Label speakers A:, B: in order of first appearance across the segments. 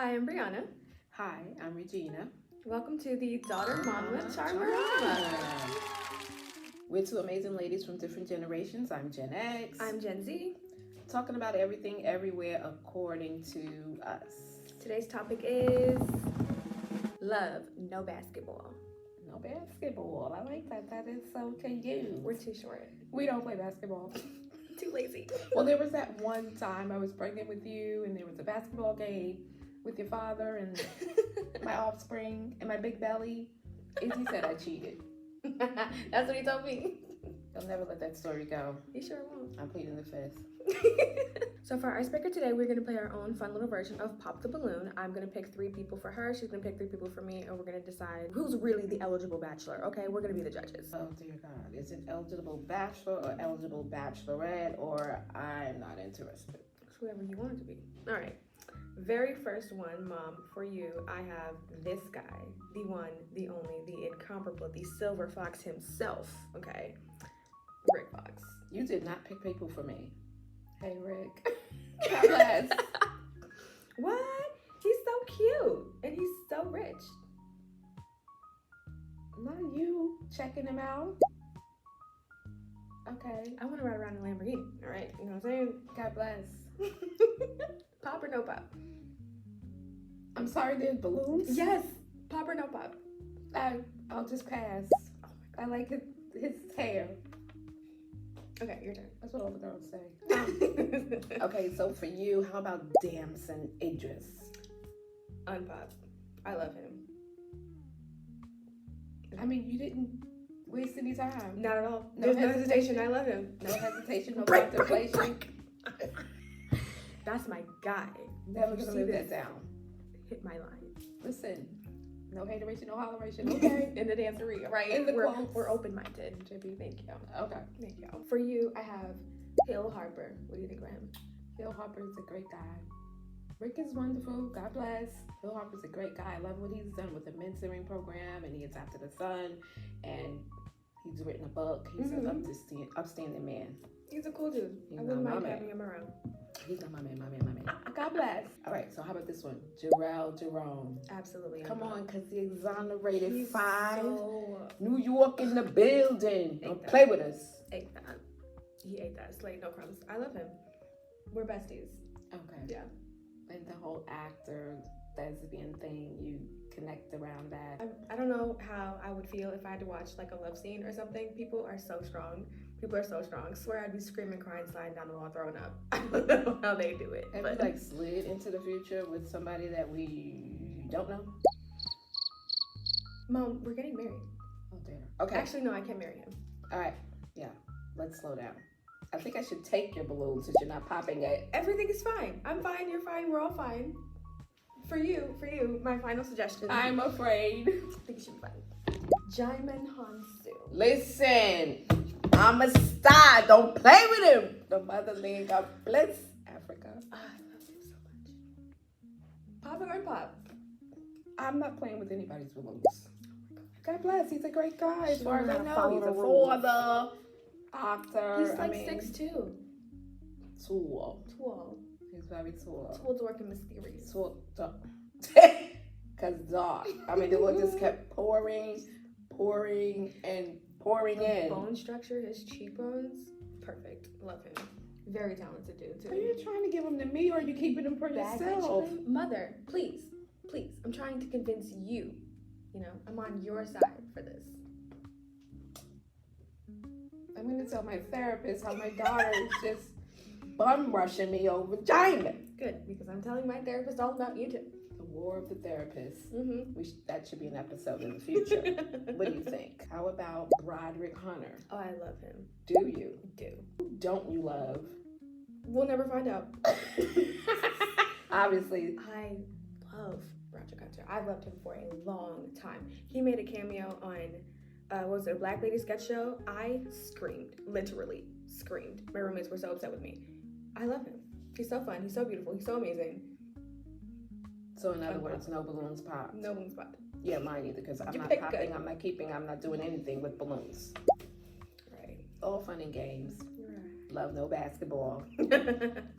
A: Hi, I'm Brianna.
B: Hi, I'm Regina.
A: Welcome to the Daughter Mama Charmarama.
B: We're two amazing ladies from different generations. I'm Gen X.
A: I'm Gen Z.
B: Talking about everything, everywhere, according to us.
A: Today's topic is love, no basketball.
B: No basketball. I like that. That is so cute.
A: We're too short.
B: We don't play basketball.
A: Too lazy.
B: Well, there was that one time I was pregnant with you, and there was a basketball game with your father and my offspring and my big belly. Izzy said I cheated.
A: That's what he told me.
B: I'll never let that story go.
A: You sure won't.
B: I'm pleading the fifth.
A: So for our icebreaker today, we're going to play our own fun little version of Pop the Balloon. I'm going to pick 3 people for her. She's going to pick 3 people for me, and we're going to decide who's really the eligible bachelor. Okay, we're going to be the judges.
B: Oh dear God, is it eligible bachelor or eligible bachelorette, or I'm not interested?
A: It's whoever you want it to be. All right. Very first one, Mom, for you, I have this guy, the one, the only, the incomparable, the silver fox himself, okay? Rick Fox.
B: You did not pick people for me. Hey, Rick. God bless.
A: What? He's so cute, and he's so rich.
B: Not you checking him out. Okay.
A: I want to ride around in a Lamborghini, all right? You know what I'm saying?
B: God bless.
A: Pop or no pop?
B: I'm sorry, there's balloons?
A: Yes, pop or no pop?
B: I'll just pass. I like his hair.
A: Okay, your turn.
B: That's what all the girls say. Okay, so for you, how about Damson Idris?
A: Unpop. I love him.
B: I mean, you didn't waste any time.
A: Not at all.
B: No
A: There's no hesitation. I love him.
B: No hesitation, no
A: Break.
B: contemplation.
A: That's my guy.
B: Never
A: You
B: gonna
A: see
B: live
A: this?
B: that down.
A: Hit my line.
B: Listen, no hateration, no holleration, okay?
A: In the dancery, right?
B: In the
A: we're
B: quotes.
A: we're open-minded. JB, thank you.
B: Okay.
A: Thank you. For you, I have Hill Harper. What do you think about him?
B: Hill Harper is a great guy. Rick is wonderful. God bless. Hill Harper's a great guy. I love what he's done with the mentoring program, and he is After the Sun, and he's written a book. He's an upstanding man.
A: He's a cool dude.
B: He's
A: I wouldn't
B: not
A: mind
B: my
A: having him around.
B: He's not my man. God bless. All right, so how about this one? Jarrell Jerome.
A: Absolutely.
B: Come on, because he exonerated
A: He's
B: 5.
A: so...
B: New York in the building. Don't
A: that.
B: play with us.
A: Ate that. He ate that. Slay, no crumbs. I love him. We're besties.
B: Okay.
A: Yeah.
B: And the whole actor, lesbian thing, you connect around that.
A: I don't know how I would feel if I had to watch like a love scene or something. People are so strong. People are so strong. I swear I'd be screaming, crying, sliding down the wall, throwing up. I don't know how they do it.
B: Have you like slid into the future with somebody that we don't know?
A: Mom, we're getting married.
B: Oh dear. Okay.
A: Actually, no, I can't marry him.
B: All right. Yeah. Let's slow down. I think I should take your balloon since you're not popping it.
A: Everything is fine. I'm fine. You're fine. We're all fine. For you, my final suggestion.
B: I'm afraid.
A: I think you should be fine. Jaimin Hansu.
B: Listen, I'm a star. Don't play with him. The motherland. God bless Africa.
A: I love him so much. Pop or unpop?
B: I'm not playing with anybody's balloons. God bless. He's a great guy. As far as I know,
A: Follow
B: he's
A: the
B: a
A: rules.
B: father, actor.
A: He's like 6'2".
B: Tall.
A: Tall.
B: He's very tall.
A: Tall, dark, and mysterious.
B: Tall. Cause dark. I mean, the Lord just kept pouring in.
A: Bone structure, his cheekbones, perfect. Love him. Very talented dude too.
B: Are you trying to give him to me, or are you keeping him for yourself?
A: Mother, please. I'm trying to convince you. You know, I'm on your side for this.
B: I'm gonna tell my therapist how my daughter is just bum rushing me over vagina.
A: Good, because I'm telling my therapist all about you too.
B: The war of the therapists.
A: Mm-hmm.
B: That should be an episode in the future. What do you think? How about Broderick Hunter?
A: Oh, I love him.
B: Do you?
A: Do.
B: Who don't you love?
A: We'll never find out.
B: Obviously.
A: I love Roger Hunter. I've loved him for a long time. He made a cameo on, what was it, a Black Lady sketch show? I screamed, literally screamed. My roommates were so upset with me. I love him. He's so fun. He's so beautiful. He's so amazing.
B: So in other words, no balloons pop.
A: No balloons pop.
B: Yeah, mine either, because I'm
A: You
B: not
A: pick
B: popping,
A: good.
B: I'm not keeping, I'm not doing anything with balloons.
A: Right.
B: All fun and games.
A: You're right.
B: Love no basketball.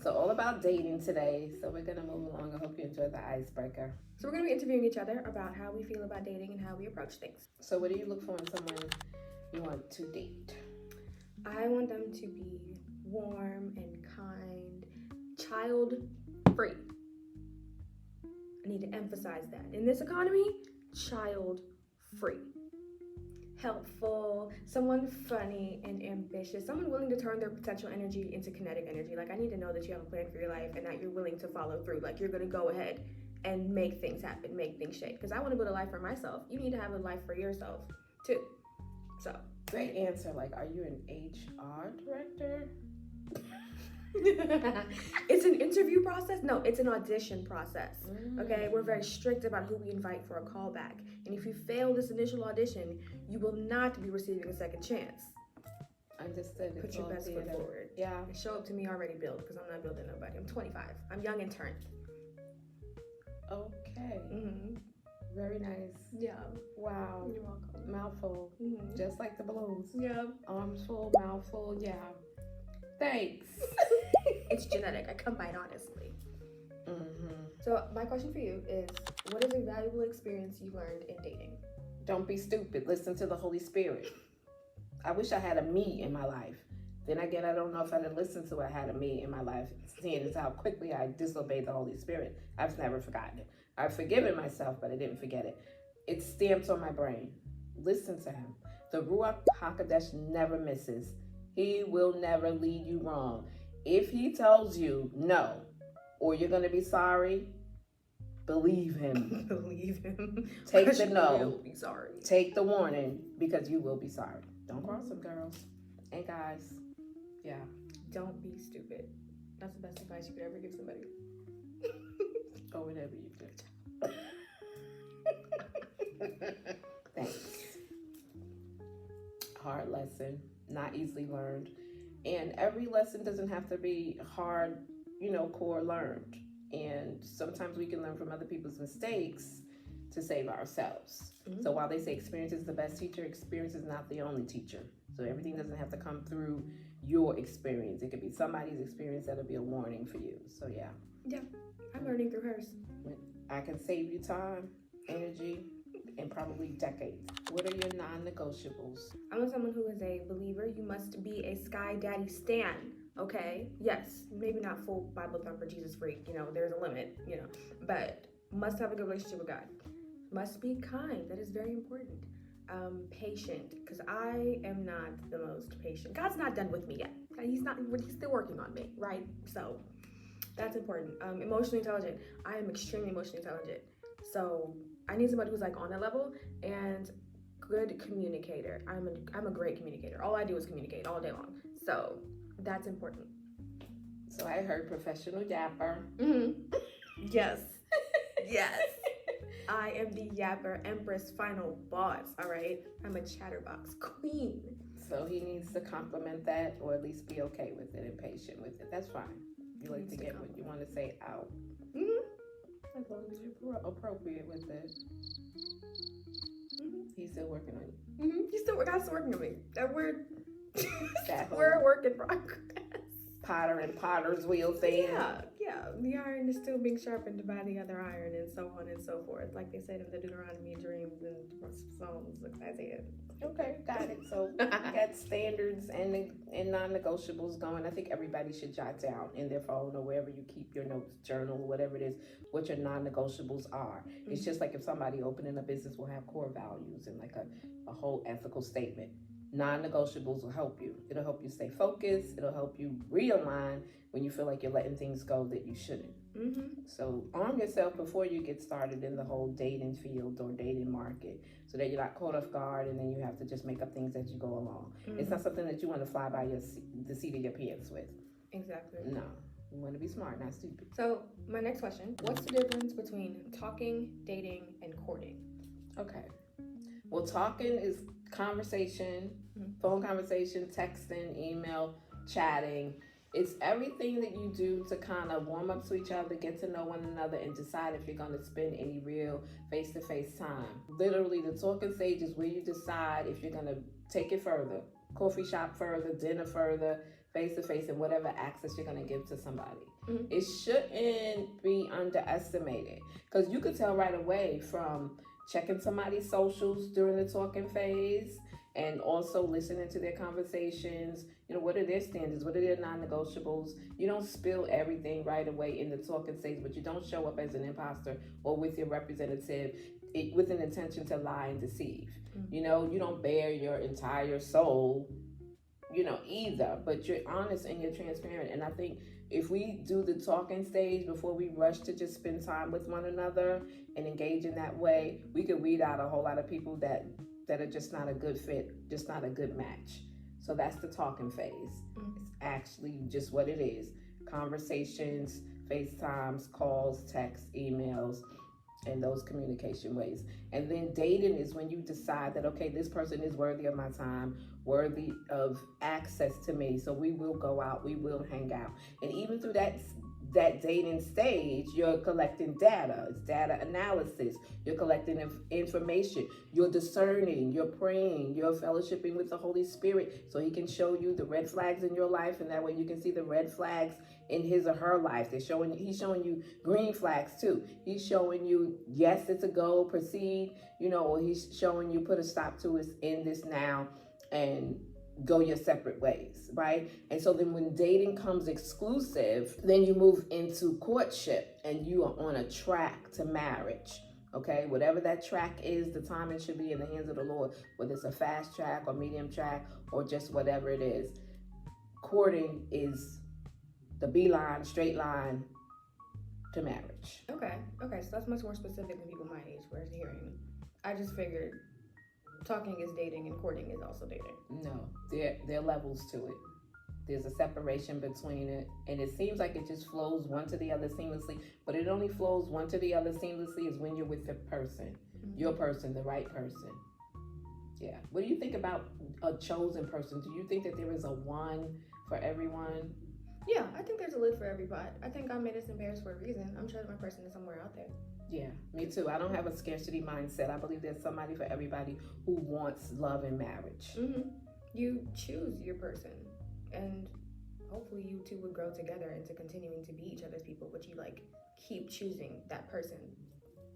B: So all about dating today. So we're gonna move along. I hope you enjoyed the icebreaker.
A: So we're going to be interviewing each other about how we feel about dating and how we approach things.
B: So what do you look for in someone you want to date?
A: I want them to be warm and kind, child free. I need to emphasize that. In this economy, child free. Helpful, someone funny and ambitious, someone willing to turn their potential energy into kinetic energy. Like, I need to know that you have a plan for your life and that you're willing to follow through. Like, you're going to go ahead and make things happen, make things shake. Because I want to build a life for myself. You need to have a life for yourself, too. So.
B: Great answer. Like, are you an HR director?
A: It's an interview process? No, it's an audition process. Okay, we're very strict about who we invite for a callback. And if you fail this initial audition, you will not be receiving a second chance.
B: Understood.
A: Put your best foot forward.
B: Yeah.
A: And show up to me already built, because I'm not building nobody. I'm 25. I'm young and turned.
B: Okay.
A: Mm-hmm.
B: Very nice.
A: Yeah.
B: Wow.
A: You're welcome.
B: Mouthful.
A: Mm-hmm.
B: Just like the balloons.
A: Yeah.
B: Arms full, mouthful. Yeah. Thanks.
A: It's genetic. I combine honestly.
B: Mm-hmm.
A: So my question for you is, what is a valuable experience you learned in dating?
B: Don't be stupid. Listen to the Holy Spirit. I wish I had a me in my life. Then again, I don't know if I'd have listened to I had a me in my life, seeing as how quickly I disobeyed the Holy Spirit. I've never forgotten it. I've forgiven myself, but I didn't forget it. It's stamped on my brain. Listen to him. The Ruach HaKodesh never misses. He will never lead you wrong. If he tells you no, or you're going to be sorry, believe him.
A: Believe him.
B: Take the no.
A: You will be sorry.
B: Take the warning, because you will be sorry. Don't cross them, girls and guys. Yeah.
A: Don't be stupid. That's the best advice you could ever give somebody.
B: Or whatever you do. Thanks. Hard lesson, not easily learned. And every lesson doesn't have to be hard, core learned. And sometimes we can learn from other people's mistakes to save ourselves. Mm-hmm. So while they say experience is the best teacher, experience is not the only teacher. So everything doesn't have to come through your experience. It could be somebody's experience that'll be a warning for you. So yeah.
A: Yeah, I'm learning through hers.
B: I can save you time, energy, and probably decades. What are your non-negotiables?
A: I'm someone who is a believer. You must be a Sky Daddy stan, okay? Yes, maybe not full Bible thumper, Jesus freak, there's a limit, but must have a good relationship with God. Must be kind, that is very important. Patient, because I am not the most patient. God's not done with me yet. He's still working on me, right? So that's important. Emotionally intelligent. I am extremely emotionally intelligent. So I need somebody who's like on that level, and good communicator. I'm a great communicator. All I do is communicate all day long. So that's important.
B: So I heard professional yapper.
A: Mm-hmm. Yes. Yes. I am the yapper empress final boss, all right? I'm a chatterbox queen.
B: So he needs to compliment that, or at least be okay with it and patient with it. That's fine. You like to get what you want to say out.
A: Mm-hmm.
B: As long as you're appropriate with it. Mm-hmm. He's still working on you.
A: Mm-hmm. God's still working on me.
B: We're
A: a work in progress.
B: Potter and Potter's wheel thing.
A: Yeah. The iron is still being sharpened by the other iron, and so on and so forth. Like they said in the Deuteronomy dreams and Psalms, Isaiah.
B: Okay, got it. So we got standards and non-negotiables going. I think everybody should jot down in their phone or wherever you keep your notes, journal, whatever it is, what your non-negotiables are. Mm-hmm. It's just like if somebody opening a business will have core values and like a whole ethical statement. Non-negotiables will help you. It'll help you stay focused. It'll help you realign when you feel like you're letting things go that you shouldn't. Mm-hmm. So arm yourself before you get started in the whole dating field or dating market, so that you're not caught off guard and then you have to just make up things as you go along. Mm-hmm. It's not something that you want to fly by the seat of your pants with.
A: Exactly.
B: No. You want to be smart, not stupid.
A: So my next question, what's the difference between talking, dating, and courting?
B: Okay. Well, talking is conversation, phone conversation, texting, email, chatting. It's everything that you do to kind of warm up to each other, get to know one another, and decide if you're going to spend any real face-to-face time. Literally, the talking stage is where you decide if you're going to take it further, coffee shop further, dinner further, face to face and whatever access you're going to give to somebody.
A: Mhm.
B: It shouldn't be underestimated, because you could tell right away from checking somebody's socials during the talking phase and also listening to their conversations. You know, what are their standards? What are their non-negotiables? You don't spill everything right away in the talking stage, but you don't show up as an imposter or with your representative with an intention to lie and deceive.
A: Mm-hmm.
B: You know, you don't bear your entire soul, you know, either, but you're honest and you're transparent. And I think if we do the talking stage before we rush to just spend time with one another and engage in that way, we could weed out a whole lot of people that are just not a good fit, just not a good match. So that's the talking phase.
A: Mm-hmm.
B: It's actually just what it is: conversations, FaceTimes, calls, texts, emails, and those communication ways. And then dating is when you decide that, okay, this person is worthy of my time, worthy of access to me, so we will go out, we will hang out. And even through that dating stage, you're collecting data. It's data analysis. You're collecting information. You're discerning. You're praying. You're fellowshipping with the Holy Spirit so he can show you the red flags in your life, and that way you can see the red flags in his or her life. He's showing you green flags too. He's showing you, yes, it's a go, proceed, you know, or he's showing you put a stop to it, in this now, and go your separate ways, right? And so then when dating comes exclusive, then you move into courtship and you are on a track to marriage. Okay, whatever that track is, the timing should be in the hands of the Lord, whether it's a fast track or medium track or just whatever it is. Courting is the beeline, straight line to marriage.
A: Okay, so that's much more specific than people my age were hearing. I just figured talking is dating and courting is also dating.
B: No, there are levels to it. There's a separation between it, and it seems like it just flows one to the other seamlessly, but it only flows one to the other seamlessly is when you're with the person, your person, the right person. Yeah. What do you think about a chosen person? Do you think that there is a one for everyone?
A: Yeah, I think there's a lid for every pot. I think God made us in pairs for a reason. I'm sure that my person is somewhere out there.
B: Yeah, me too. I don't have a scarcity mindset. I believe there's somebody for everybody who wants love and marriage.
A: Mm-hmm. You choose your person, and hopefully you two would grow together into continuing to be each other's people, but you like keep choosing that person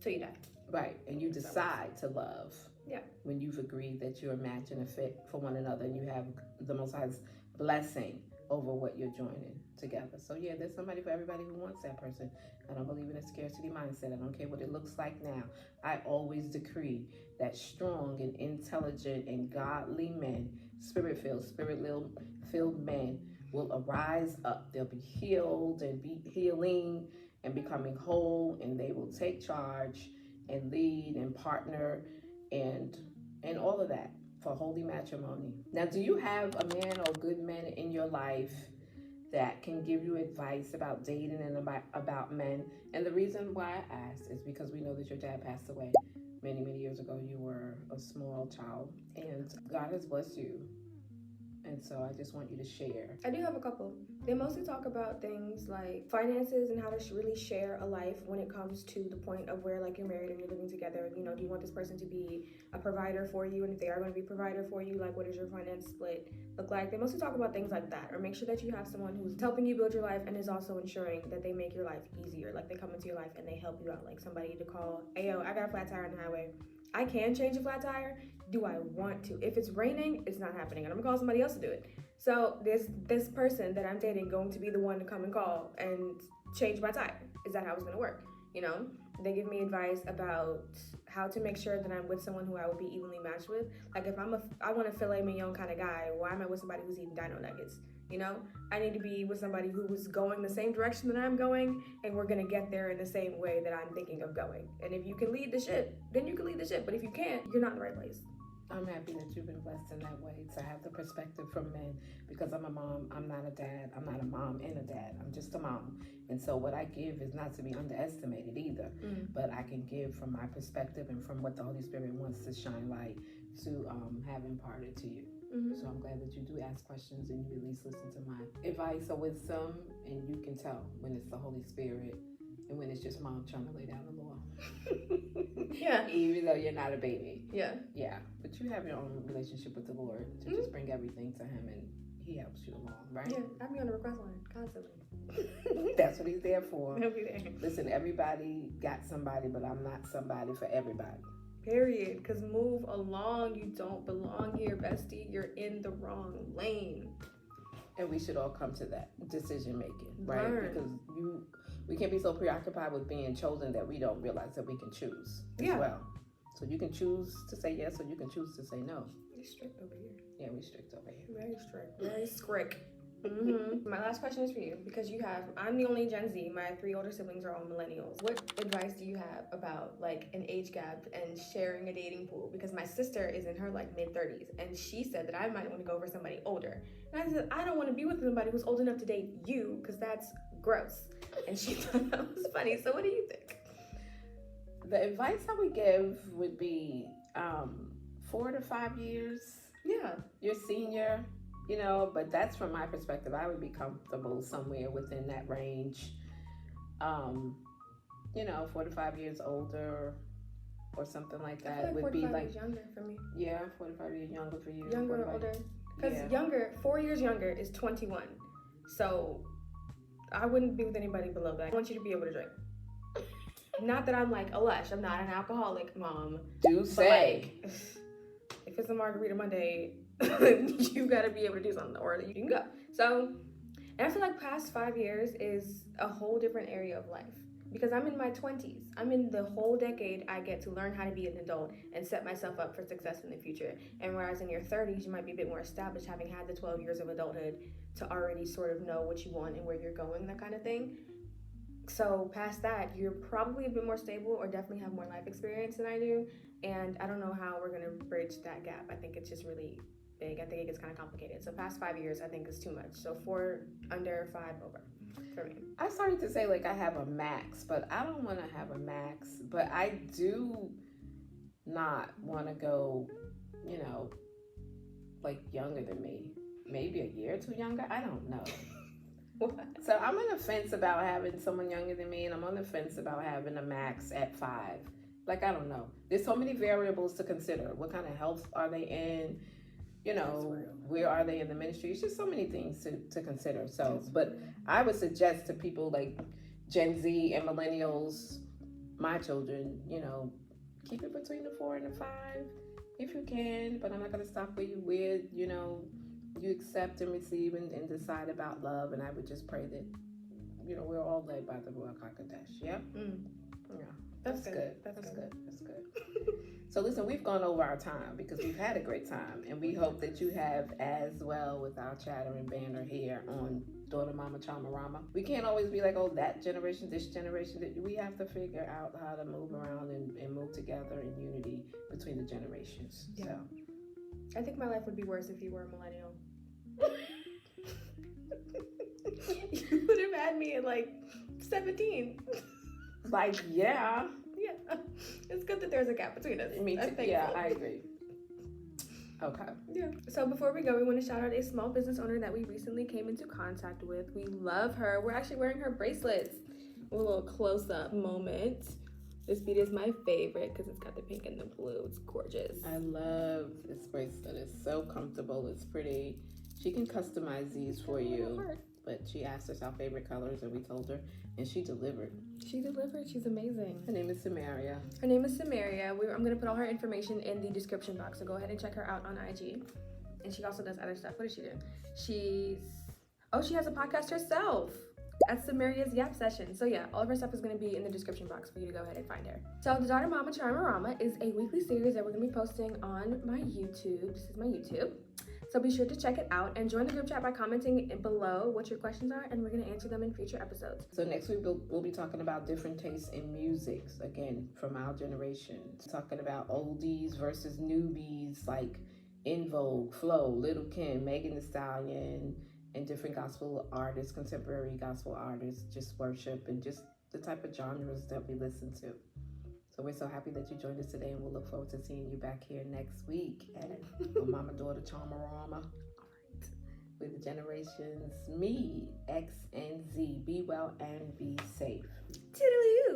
A: till you die.
B: Right, and you decide to love.
A: Yeah.
B: When you've agreed that you're a match and a fit for one another, and you have the Most High's blessing over what you're joining together. So yeah, there's somebody for everybody who wants that person. I don't believe in a scarcity mindset. I don't care what it looks like now. I always decree that strong and intelligent and godly men, spirit-filled men will arise up. They'll be healed and be healing and becoming whole, and they will take charge and lead and partner and all of that for holy matrimony. Now, do you have a man or good men in your life that can give you advice about dating and about men? And the reason why I ask is because we know that your dad passed away many, many years ago. You were a small child, and God has blessed you. And so I just want you to share.
A: I do have a couple. They mostly talk about things like finances and how to really share a life when it comes to the point of where like you're married and you're living together. You know, do you want this person to be a provider for you? And if they are going to be a provider for you, like what does your finance split look like? They mostly talk about things like that, or make sure that you have someone who's helping you build your life and is also ensuring that they make your life easier. Like they come into your life and they help you out, like somebody to call, hey yo, I got a flat tire on the highway. I can change a flat tire. Do I want to? If it's raining, it's not happening, and I'm gonna call somebody else to do it. So this person that I'm dating going to be the one to come and call and change my tire. Is that how it's gonna work? You know, they give me advice about how to make sure that I'm with someone who I would be evenly matched with. Like if I want a filet mignon kind of guy, why am I with somebody who's eating dino nuggets? You know, I need to be with somebody who is going the same direction that I'm going, and we're gonna get there in the same way that I'm thinking of going. And if you can lead the ship, then you can lead the ship. But if you can't, you're not in the right place.
B: I'm happy that you've been blessed in that way, to have the perspective from men, because I'm a mom, I'm not a dad, I'm not a mom and a dad, I'm just a mom. And so what I give is not to be underestimated either, but I can give from my perspective and from what the Holy Spirit wants to shine light to have imparted to you. So I'm glad that you do ask questions and you at least listen to my advice or wisdom, and you can tell when it's the Holy Spirit and when it's just mom trying to lay down the law.
A: Yeah.
B: Even though you're not a baby.
A: Yeah.
B: Yeah. But you have your own relationship with the Lord to just bring everything to him, and he helps you along, right?
A: Yeah, I be on the request line constantly.
B: That's what he's there for.
A: He'll be there.
B: Listen, everybody got somebody, but I'm not somebody for everybody.
A: Period. Because move along. You don't belong here, bestie. You're in the wrong lane.
B: And we should all come to that decision making, right?
A: Learn.
B: Because we can't be so preoccupied with being chosen that we don't realize that we can choose as well. So you can choose to say yes, or you can choose to say no.
A: We're strict over here.
B: Yeah, we're strict over here.
A: Very strict. Very strict. Mm-hmm. My last question is for you, because I'm the only Gen Z. My 3 older siblings are all millennials. What advice do you have about like an age gap and sharing a dating pool? Because my sister is in her like mid-30s, and she said that I might want to go for somebody older. And I said, I don't want to be with somebody who's old enough to date you, because that's gross. And she thought that was funny. So what do you think?
B: The advice I would give would be 4 to 5 years.
A: Yeah.
B: You're senior. You know, but that's from my perspective. I would be comfortable somewhere within that range. 4 to 5 years older or something like that would be like
A: younger for me.
B: Yeah, 4 to 5 years younger for you.
A: Younger or older? Because younger, 4 years younger is 21. So I wouldn't be with anybody below that. I want you to be able to drink. Not that I'm like a lush. I'm not an alcoholic, mom.
B: Do say.
A: Like, if it's a margarita Monday, you gotta be able to do something, or you can go. So, and I feel like past 5 years is a whole different area of life, because I'm in my 20s. I'm in the whole decade I get to learn how to be an adult and set myself up for success in the future. And whereas in your 30s, you might be a bit more established, having had the 12 years of adulthood to already sort of know what you want and where you're going, that kind of thing. So past that, you're probably a bit more stable, or definitely have more life experience than I do. And I don't know how we're gonna bridge that gap. I think it's just really big. I think it gets kind of complicated. So past 5 years, I think is too much. So 4 under, 5 over for me.
B: I started to say like I have a max, but I don't want to have a max. But I do not want to go, like younger than me. Maybe a year or two younger. I don't know.
A: What?
B: So I'm on the fence about having someone younger than me, and I'm on the fence about having a max at 5. Like, I don't know. There's so many variables to consider. What kind of health are they in? Where are they in the ministry? It's just so many things to consider. So, but I would suggest to people like Gen Z and millennials, my children, keep it between the 4 and the 5 if you can. But I'm not going to stop where you accept and receive and decide about love. And I would just pray that, we're all led by the Ruach HaKodesh. Yeah? Yeah. That's good. That's good. So listen, we've gone over our time because we've had a great time, and we hope that you have as well with our chatter and banter here on Daughter Mama Charmarama. We can't always be like, oh, that generation, this generation. We have to figure out how to move around and move together in unity between the generations.
A: Yeah.
B: So
A: I think my life would be worse if you were a millennial. You would have had me at like 17.
B: Like, yeah.
A: Yeah. It's good that there's a gap between us.
B: Me too. Yeah, I agree. Okay. Yeah.
A: So before we go, we want to shout out a small business owner that we recently came into contact with. We love her. We're actually wearing her bracelets. A little close-up moment. This bead is my favorite because it's got the pink and the blue. It's gorgeous.
B: I love this bracelet. It's so comfortable. It's pretty. She can customize these for you. But she asked us our favorite colors, and we told her, and she delivered.
A: She's amazing.
B: Her name is Samaria.
A: I'm going to put all her information in the description box, so go ahead and check her out on IG. And she also does other stuff. What does she do? She has a podcast herself. That's Samaria's Yap Session. So yeah, all of her stuff is going to be in the description box for you to go ahead and find her. So the Daughter Mama Charmarama is a weekly series that we're going to be posting on my YouTube. This is my YouTube. So be sure to check it out and join the group chat by commenting below what your questions are, and we're going to answer them in future episodes.
B: So next week we'll be talking about different tastes in music, again, from our generation. Talking about oldies versus newbies, like In Vogue, Flo, Little Kim, Megan Thee Stallion, and different gospel artists, contemporary gospel artists, just worship, and just the type of genres that we listen to. So we're so happy that you joined us today, and we'll look forward to seeing you back here next week at Mama Daughter Charmarama. With the generations, me, X, and Z. Be well and be safe.
A: Toodaloo.